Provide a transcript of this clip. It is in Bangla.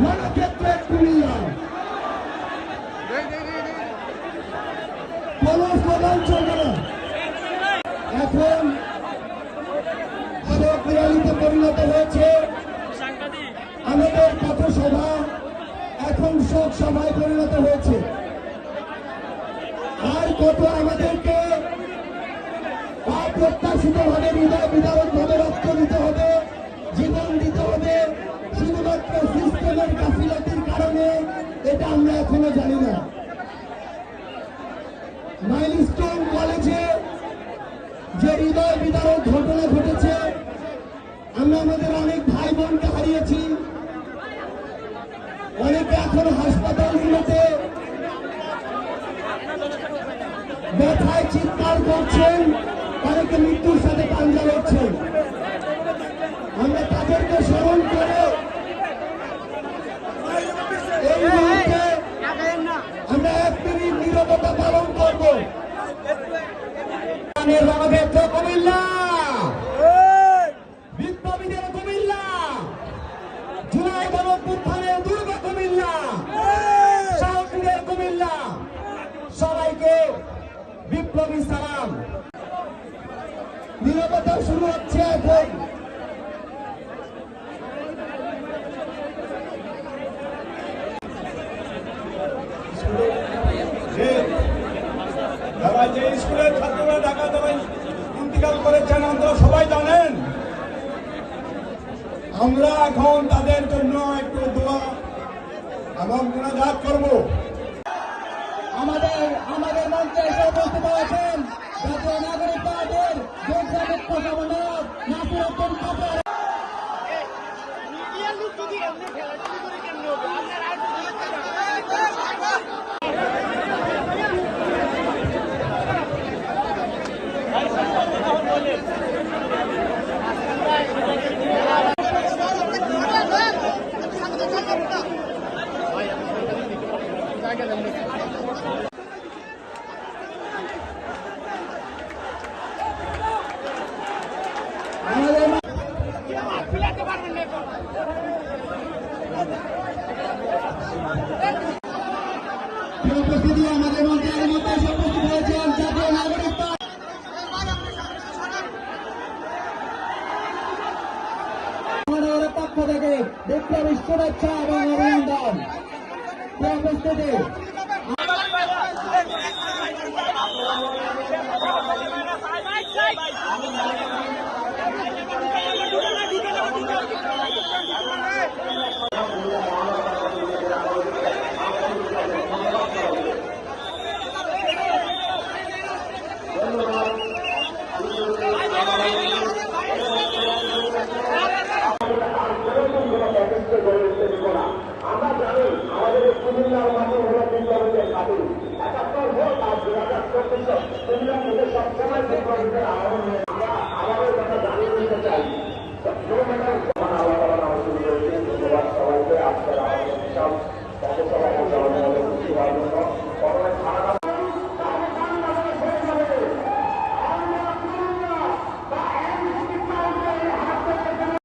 রণক্ষেত্রে কুমিল্লা। কোন স্লোগান চলবে না। এখন শোক র্যালিতে পরিণত হয়েছে আমাদের পথসভা, এখন শোক সভায় পরিণত হয়েছে। আর কত আমাদেরকে অপ্রত্যাশিত ভাবে হৃদয় বিদারক ভাবে রক্ত দিতে হবে, জীবন দিতে হবে শুধুমাত্র সিস্টেমের গাফিলতির কারণে, এটা আমরা এখনো জানি না। মাইলস্টোন কলেজে যে হৃদয় বিদারক ঘটনা ঘটেছে, আমরা আমাদের অনেক ভাই বোনকে হারিয়েছি, অনেকে এখন হাসপাতালগুলোতে ব্যথায় চিৎকার করছেন, অনেকে মৃত্যুর সাথে পাঞ্জা লড়ছেন। আমরা তাদেরকে স্মরণ করে এই মুহূর্তে আমরা 1 মিনিট নীরবতা পালন করব। রণক্ষেত্র কুমিল্লা, বিপ্লবীদের কুমিল্লা, জুলাই গণঅভ্যুত্থানের দুর্গ কুমিল্লা, সাহসীদের কুমিল্লা, সবাইকে বিপ্লবী সালাম। নীরবতা শুরু হচ্ছে এখন। যারা যে স্কুলের ছাত্ররা ঢাকা যারা ইন্তিকাল করেছেন আপনারা সবাই জানেন, আমরা এখন তাদের জন্য একটু দোয়া এবং মোনাজাত করব। আমাদের মঞ্চে এসে উপস্থিত হয়েছেন জাতীয় নাগরিক পার্টির মুখ্য সমন্বয়ক নাসিরউদ্দিন কাদের। উপস্থিতি আমাদের মধ্যে উপস্থিত হয়েছেন জাতীয় নাগরিক পক্ষ থেকে বিপ্লবী শুভেচ্ছা এবং অভিনন্দন। উপস্থিতি